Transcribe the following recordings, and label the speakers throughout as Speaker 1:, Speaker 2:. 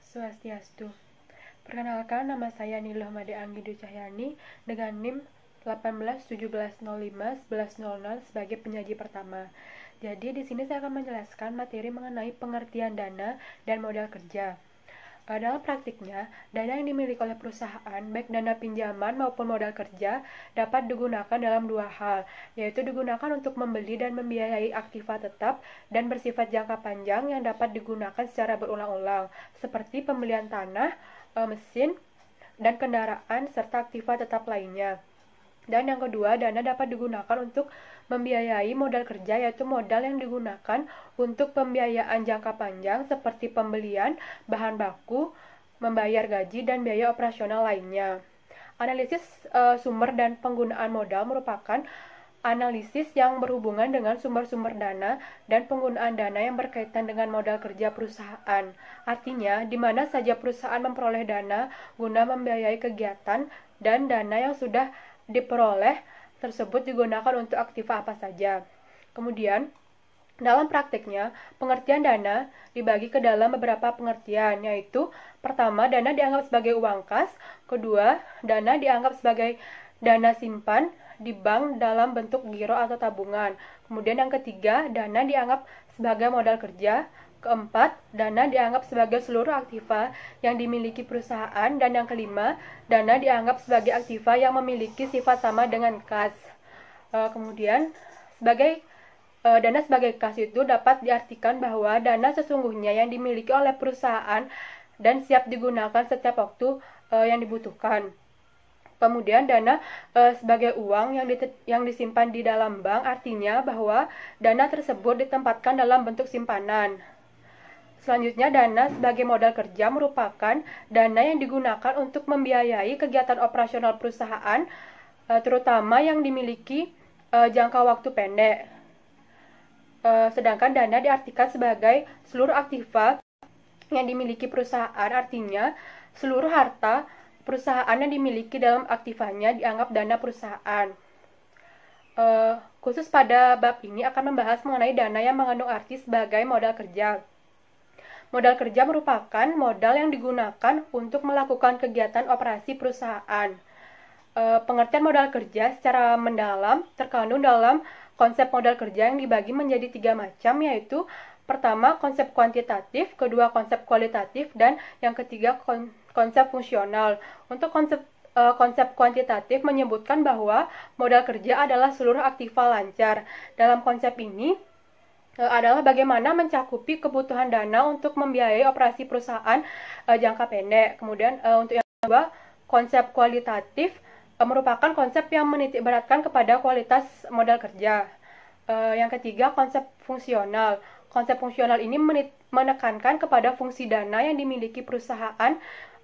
Speaker 1: Swastiastu. Perkenalkan, nama saya Niluh Made Anggidu Cahyani dengan NIM 1817051100 sebagai penyaji pertama. Jadi di sini saya akan menjelaskan materi mengenai pengertian dana dan modal kerja. Dalam praktiknya, dana yang dimiliki oleh perusahaan, baik dana pinjaman maupun modal kerja, dapat digunakan dalam dua hal, yaitu digunakan untuk membeli dan membiayai aktiva tetap dan bersifat jangka panjang yang dapat digunakan secara berulang-ulang, seperti pembelian tanah, mesin, dan kendaraan, serta aktiva tetap lainnya. Dan yang kedua, dana dapat digunakan untuk membiayai modal kerja, yaitu modal yang digunakan untuk pembiayaan jangka panjang seperti pembelian bahan baku, membayar gaji, dan biaya operasional lainnya. Analisis sumber dan penggunaan modal merupakan analisis yang berhubungan dengan sumber-sumber dana dan penggunaan dana yang berkaitan dengan modal kerja perusahaan. Artinya, di mana saja perusahaan memperoleh dana guna membiayai kegiatan dan dana yang sudah diperoleh tersebut digunakan untuk aktiva apa saja. Kemudian, dalam prakteknya, pengertian dana dibagi ke dalam beberapa pengertian, yaitu pertama, dana dianggap sebagai uang kas, kedua, dana dianggap sebagai dana simpan di bank dalam bentuk giro atau tabungan. Kemudian yang ketiga, dana dianggap sebagai modal kerja. Keempat, dana dianggap sebagai seluruh aktiva yang dimiliki perusahaan. Dan yang kelima, dana dianggap sebagai aktiva yang memiliki sifat sama dengan kas. Kemudian, dana sebagai kas itu dapat diartikan bahwa dana sesungguhnya yang dimiliki oleh perusahaan dan siap digunakan setiap waktu yang dibutuhkan. Kemudian dana sebagai uang yang disimpan di dalam bank, artinya bahwa dana tersebut ditempatkan dalam bentuk simpanan. Selanjutnya, dana sebagai modal kerja merupakan dana yang digunakan untuk membiayai kegiatan operasional perusahaan, terutama yang dimiliki jangka waktu pendek. Sedangkan dana diartikan sebagai seluruh aktiva yang dimiliki perusahaan, artinya seluruh harta perusahaan yang dimiliki dalam aktivanya dianggap dana perusahaan. Khusus pada bab ini akan membahas mengenai dana yang mengandung arti sebagai modal kerja. Modal kerja merupakan modal yang digunakan untuk melakukan kegiatan operasi perusahaan. Pengertian modal kerja secara mendalam terkandung dalam konsep modal kerja yang dibagi menjadi 3 macam, yaitu pertama konsep kuantitatif, kedua konsep kualitatif, dan yang ketiga konsep fungsional. Untuk konsep kuantitatif menyebutkan bahwa modal kerja adalah seluruh aktiva lancar. Dalam konsep ini adalah bagaimana mencakupi kebutuhan dana untuk membiayai operasi perusahaan jangka pendek. Kemudian untuk yang kedua, konsep kualitatif merupakan konsep yang menitikberatkan kepada kualitas modal kerja. Yang ketiga, konsep fungsional. Konsep fungsional ini menekankan kepada fungsi dana yang dimiliki perusahaan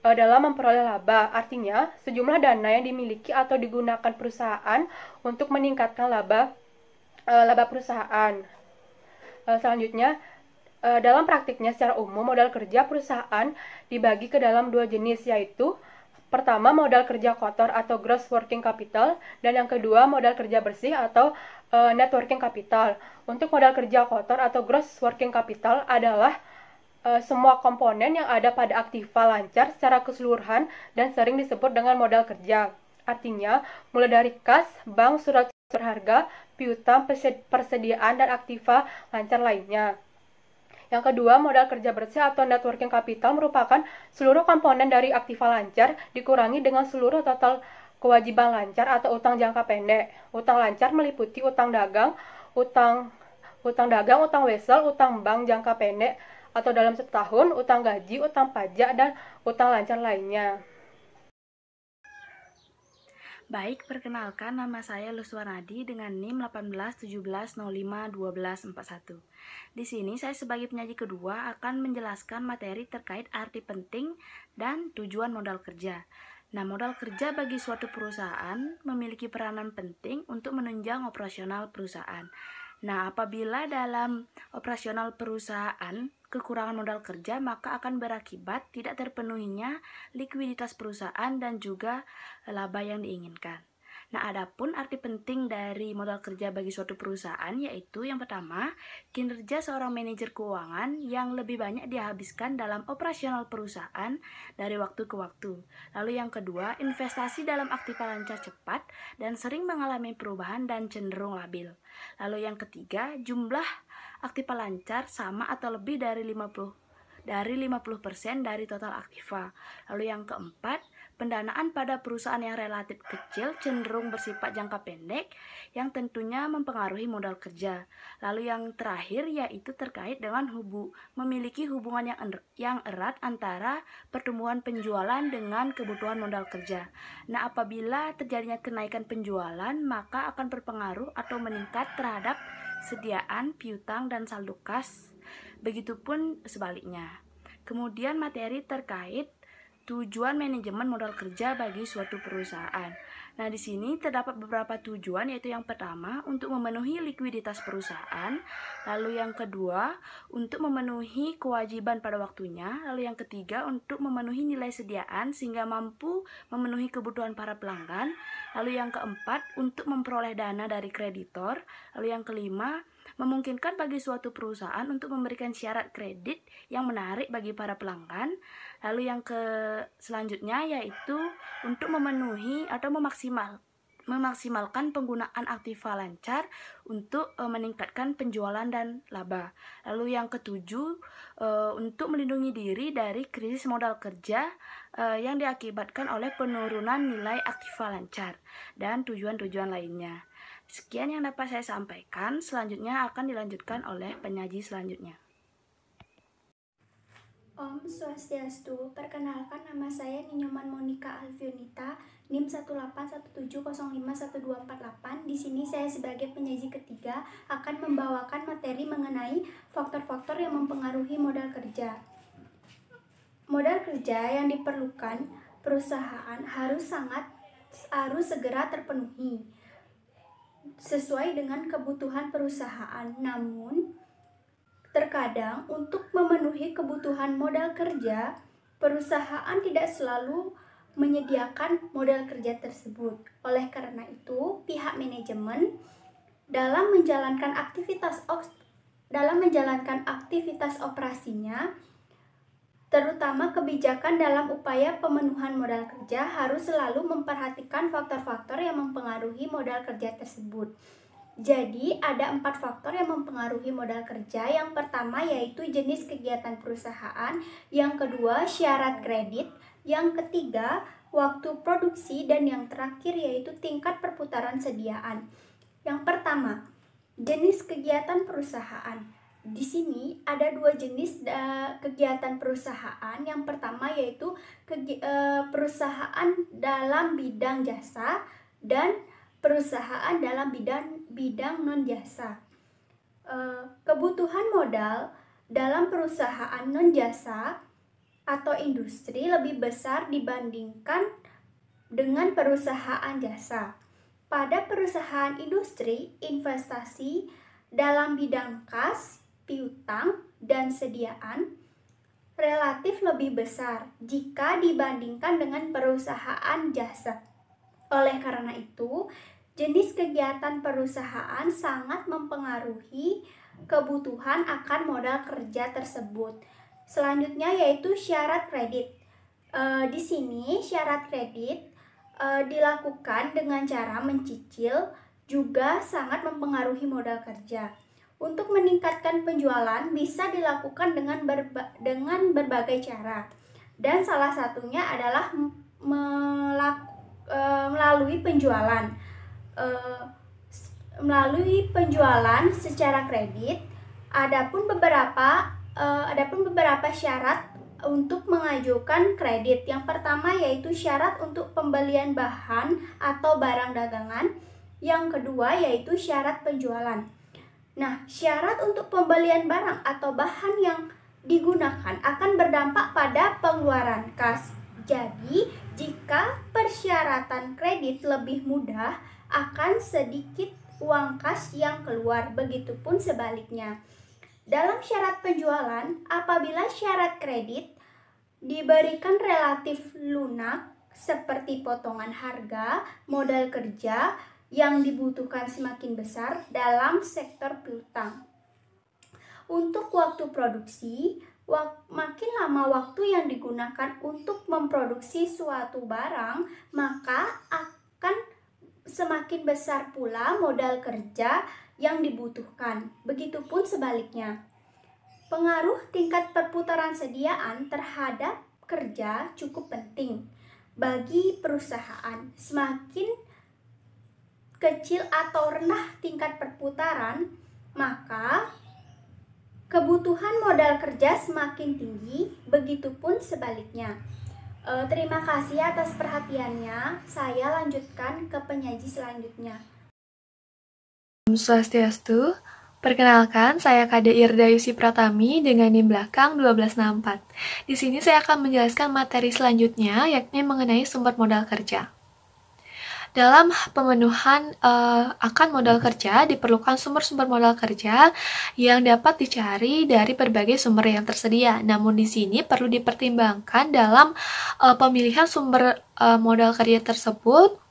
Speaker 1: dalam memperoleh laba. Artinya, sejumlah dana yang dimiliki atau digunakan perusahaan untuk meningkatkan laba perusahaan. Selanjutnya, dalam praktiknya secara umum, modal kerja perusahaan dibagi ke dalam 2 jenis, yaitu pertama, modal kerja kotor atau gross working capital, dan yang kedua, modal kerja bersih atau net working capital. Untuk modal kerja kotor atau gross working capital adalah semua komponen yang ada pada aktiva lancar secara keseluruhan dan sering disebut dengan modal kerja. Artinya, mulai dari kas, bank, surat berharga, piutang, persediaan, dan aktiva lancar lainnya. Yang kedua, modal kerja bersih atau net working capital merupakan seluruh komponen dari aktiva lancar dikurangi dengan seluruh total kewajiban lancar atau utang jangka pendek. Utang lancar meliputi utang dagang, utang wesel, utang bank jangka pendek atau dalam setahun, utang gaji, utang pajak, dan utang lancar lainnya.
Speaker 2: Baik, perkenalkan, nama saya Luswarnadi dengan NIM 1817051241. Di sini saya sebagai penyaji kedua akan menjelaskan materi terkait arti penting dan tujuan modal kerja. Nah, modal kerja bagi suatu perusahaan memiliki peranan penting untuk menunjang operasional perusahaan. Nah, apabila dalam operasional perusahaan kekurangan modal kerja, maka akan berakibat tidak terpenuhinya likuiditas perusahaan dan juga laba yang diinginkan. Nah, adapun arti penting dari modal kerja bagi suatu perusahaan yaitu yang pertama, kinerja seorang manajer keuangan yang lebih banyak dihabiskan dalam operasional perusahaan dari waktu ke waktu. Lalu yang kedua, investasi dalam aktiva lancar cepat dan sering mengalami perubahan dan cenderung labil. Lalu yang ketiga, jumlah aktiva lancar sama atau lebih dari 50% dari total aktiva. Lalu yang keempat, pendanaan pada perusahaan yang relatif kecil cenderung bersifat jangka pendek yang tentunya mempengaruhi modal kerja. Lalu yang terakhir yaitu terkait dengan memiliki hubungan yang erat antara pertumbuhan penjualan dengan kebutuhan modal kerja. Nah, apabila terjadinya kenaikan penjualan, maka akan berpengaruh atau meningkat terhadap sediaan, piutang, dan saldo kas. Begitupun sebaliknya. Kemudian materi terkait tujuan manajemen modal kerja bagi suatu perusahaan. Nah, di sini terdapat beberapa tujuan, yaitu yang pertama untuk memenuhi likuiditas perusahaan, lalu yang kedua untuk memenuhi kewajiban pada waktunya, lalu yang ketiga untuk memenuhi nilai sediaan sehingga mampu memenuhi kebutuhan para pelanggan, lalu yang keempat untuk memperoleh dana dari kreditor, lalu yang kelima memungkinkan bagi suatu perusahaan untuk memberikan syarat kredit yang menarik bagi para pelanggan. Lalu yang selanjutnya yaitu untuk memenuhi atau memaksimalkan penggunaan aktiva lancar untuk meningkatkan penjualan dan laba. Lalu yang ketujuh untuk melindungi diri dari krisis modal kerja yang diakibatkan oleh penurunan nilai aktiva lancar dan tujuan-tujuan lainnya. Sekian yang dapat saya sampaikan, selanjutnya akan dilanjutkan oleh penyaji selanjutnya.
Speaker 3: Om Swastiastu, perkenalkan nama saya Ninyoman Monica Alfionita, NIM 18170512448. Di sini saya sebagai penyaji ketiga akan membawakan materi mengenai faktor-faktor yang mempengaruhi modal kerja. Modal kerja yang diperlukan perusahaan harus segera terpenuhi sesuai dengan kebutuhan perusahaan. Namun, terkadang untuk memenuhi kebutuhan modal kerja, perusahaan tidak selalu menyediakan modal kerja tersebut. Oleh karena itu, pihak manajemen dalam menjalankan aktivitas operasinya, terutama kebijakan dalam upaya pemenuhan modal kerja, harus selalu memperhatikan faktor-faktor yang mempengaruhi modal kerja tersebut. Jadi, ada 4 faktor yang mempengaruhi modal kerja. Yang pertama yaitu jenis kegiatan perusahaan, yang kedua syarat kredit, yang ketiga waktu produksi, dan yang terakhir yaitu tingkat perputaran sediaan. Yang pertama, jenis kegiatan perusahaan. Di sini ada 2 jenis kegiatan perusahaan. Yang pertama yaitu perusahaan dalam bidang jasa dan perusahaan dalam bidang non-jasa. Kebutuhan modal dalam perusahaan non-jasa atau industri lebih besar dibandingkan dengan perusahaan jasa. Pada perusahaan industri, investasi dalam bidang kas, piutang, dan sediaan relatif lebih besar jika dibandingkan dengan perusahaan jasa. Oleh karena itu, jenis kegiatan perusahaan sangat mempengaruhi kebutuhan akan modal kerja tersebut. Selanjutnya yaitu syarat kredit. Di sini syarat kredit dilakukan dengan cara mencicil, juga sangat mempengaruhi modal kerja. Untuk meningkatkan penjualan bisa dilakukan dengan berbagai cara, dan salah satunya adalah melalui penjualan secara kredit. Adapun beberapa syarat untuk mengajukan kredit. Yang pertama yaitu syarat untuk pembelian bahan atau barang dagangan. Yang kedua yaitu syarat penjualan. Nah, syarat untuk pembelian barang atau bahan yang digunakan akan berdampak pada pengeluaran kas. Jadi, jika persyaratan kredit lebih mudah, akan sedikit uang kas yang keluar. Begitupun sebaliknya. Dalam syarat penjualan, apabila syarat kredit diberikan relatif lunak, seperti potongan harga, modal kerja yang dibutuhkan semakin besar dalam sektor piutang. Untuk waktu produksi, makin lama waktu yang digunakan untuk memproduksi suatu barang, maka akan semakin besar pula modal kerja yang dibutuhkan. Begitupun sebaliknya. Pengaruh tingkat perputaran sediaan terhadap kerja cukup penting bagi perusahaan. Semakin kecil atau rendah tingkat perputaran, maka kebutuhan modal kerja semakin tinggi, begitupun sebaliknya. Terima kasih atas perhatiannya. Saya lanjutkan ke penyaji selanjutnya.
Speaker 4: Om Swastiastu. Perkenalkan, saya Kade Irda Yusi Pratami dengan NIM belakang 1264. Di sini saya akan menjelaskan materi selanjutnya, yakni mengenai sumber modal kerja. Dalam pemenuhan akan modal kerja, diperlukan sumber-sumber modal kerja yang dapat dicari dari berbagai sumber yang tersedia. Namun di sini perlu dipertimbangkan dalam pemilihan sumber modal kerja tersebut,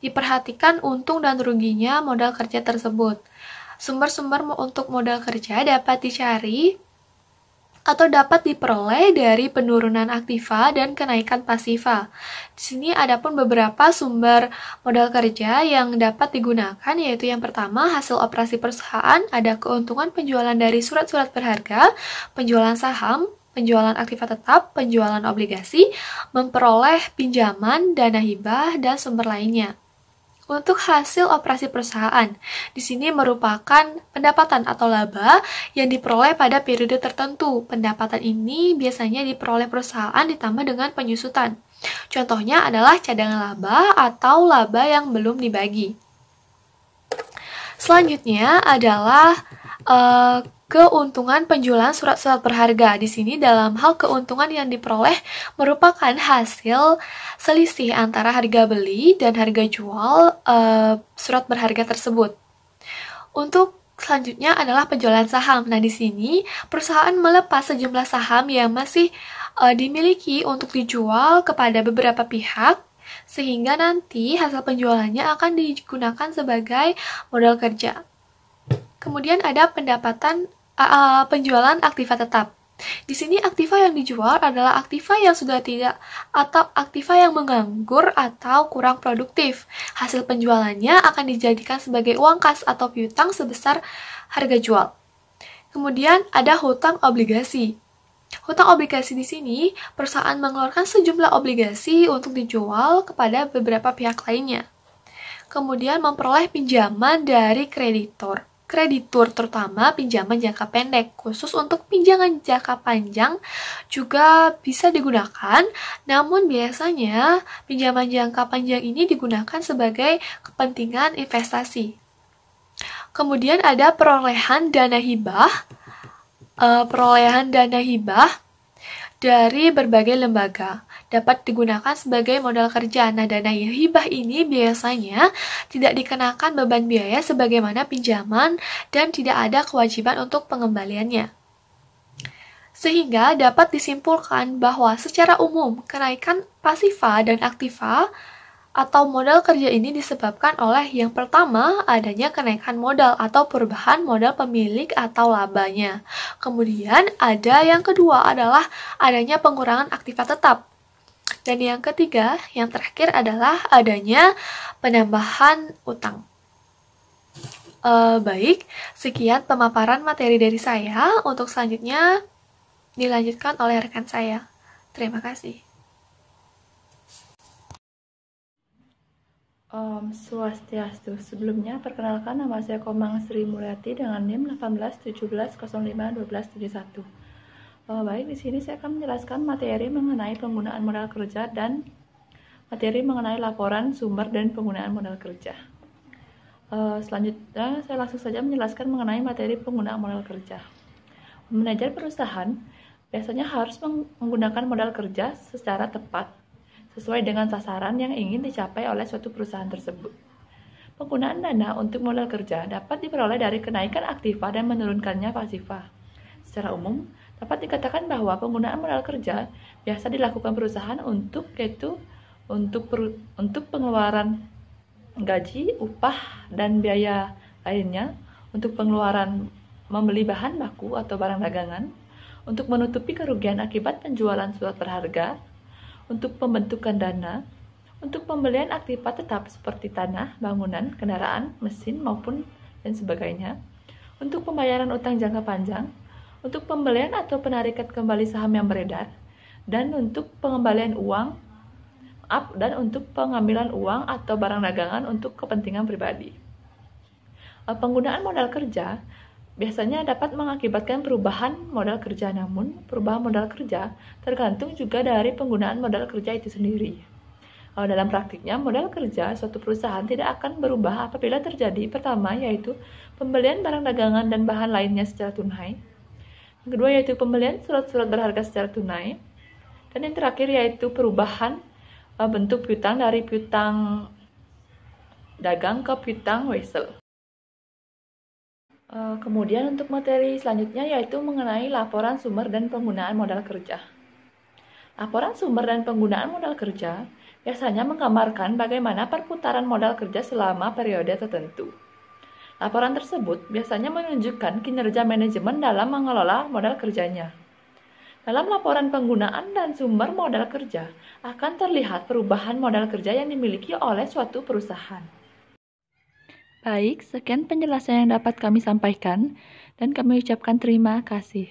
Speaker 4: diperhatikan untung dan ruginya modal kerja tersebut. Sumber-sumber untuk modal kerja dapat dicari atau dapat diperoleh dari penurunan aktiva dan kenaikan pasiva. Di sini ada pun beberapa sumber modal kerja yang dapat digunakan, yaitu yang pertama hasil operasi perusahaan, ada keuntungan penjualan dari surat-surat berharga, penjualan saham, penjualan aktiva tetap, penjualan obligasi, memperoleh pinjaman, dana hibah, dan sumber lainnya. Untuk hasil operasi perusahaan, di sini merupakan pendapatan atau laba yang diperoleh pada periode tertentu. Pendapatan ini biasanya diperoleh perusahaan ditambah dengan penyusutan. Contohnya adalah cadangan laba atau laba yang belum dibagi. Selanjutnya adalah keuntungan penjualan surat-surat berharga. Di sini dalam hal keuntungan yang diperoleh merupakan hasil selisih antara harga beli dan harga jual surat berharga tersebut. Untuk selanjutnya adalah penjualan saham. Nah, di sini perusahaan melepas sejumlah saham yang masih dimiliki untuk dijual kepada beberapa pihak, sehingga nanti hasil penjualannya akan digunakan sebagai modal kerja. Kemudian ada penjualan aktiva tetap. Di sini aktiva yang dijual adalah aktiva yang sudah tidak atau aktiva yang menganggur atau kurang produktif. Hasil penjualannya akan dijadikan sebagai uang kas atau piutang sebesar harga jual. Kemudian ada hutang obligasi. Hutang obligasi di sini perusahaan mengeluarkan sejumlah obligasi untuk dijual kepada beberapa pihak lainnya. Kemudian memperoleh pinjaman dari kreditur. Kreditur terutama pinjaman jangka pendek, khusus untuk pinjaman jangka panjang juga bisa digunakan, namun biasanya pinjaman jangka panjang ini digunakan sebagai kepentingan investasi. Kemudian ada perolehan dana hibah. Perolehan dana hibah dari berbagai lembaga dapat digunakan sebagai modal kerja. Nah, dana hibah ini biasanya tidak dikenakan beban biaya sebagaimana pinjaman dan tidak ada kewajiban untuk pengembaliannya. Sehingga dapat disimpulkan bahwa secara umum kenaikan pasiva dan aktiva atau modal kerja ini disebabkan oleh yang pertama adanya kenaikan modal atau perubahan modal pemilik atau labanya. Kemudian ada yang kedua adalah adanya pengurangan aktiva tetap. Dan yang ketiga, yang terakhir adalah adanya penambahan utang. Baik, sekian pemaparan materi dari saya. Untuk selanjutnya dilanjutkan oleh rekan saya. Terima kasih.
Speaker 5: Om Swastiastu. Sebelumnya, perkenalkan nama saya Komang Sri Mulyati dengan NIM 1817051271. Baik, di sini saya akan menjelaskan materi mengenai penggunaan modal kerja dan materi mengenai laporan sumber dan penggunaan modal kerja. Selanjutnya, saya langsung saja menjelaskan mengenai materi penggunaan modal kerja. Manajer perusahaan biasanya harus menggunakan modal kerja secara tepat, sesuai dengan sasaran yang ingin dicapai oleh suatu perusahaan tersebut. Penggunaan dana untuk modal kerja dapat diperoleh dari kenaikan aktiva dan menurunkannya pasiva. Secara umum, Dapat dikatakan bahwa penggunaan modal kerja biasa dilakukan perusahaan untuk pengeluaran gaji, upah, dan biaya lainnya, untuk pengeluaran membeli bahan baku atau barang dagangan, untuk menutupi kerugian akibat penjualan surat berharga, untuk pembentukan dana, untuk pembelian aktivitas tetap seperti tanah, bangunan, kendaraan, mesin, maupun dan sebagainya, untuk pembayaran utang jangka panjang, untuk pembelian atau penarikan kembali saham yang beredar, dan untuk pengambilan uang atau barang dagangan untuk kepentingan pribadi. Penggunaan modal kerja biasanya dapat mengakibatkan perubahan modal kerja, namun perubahan modal kerja tergantung juga dari penggunaan modal kerja itu sendiri. Dalam praktiknya, modal kerja suatu perusahaan tidak akan berubah apabila terjadi pertama yaitu pembelian barang dagangan dan bahan lainnya secara tunai. Yang kedua yaitu pembelian surat-surat berharga secara tunai. Dan yang terakhir yaitu perubahan bentuk piutang dari piutang dagang ke piutang wesel. Kemudian untuk materi selanjutnya yaitu mengenai laporan sumber dan penggunaan modal kerja. Laporan sumber dan penggunaan modal kerja biasanya menggambarkan bagaimana perputaran modal kerja selama periode tertentu. Laporan tersebut biasanya menunjukkan kinerja manajemen dalam mengelola modal kerjanya. Dalam laporan penggunaan dan sumber modal kerja akan terlihat perubahan modal kerja yang dimiliki oleh suatu perusahaan. Baik, sekian penjelasan yang dapat kami sampaikan dan kami ucapkan terima kasih.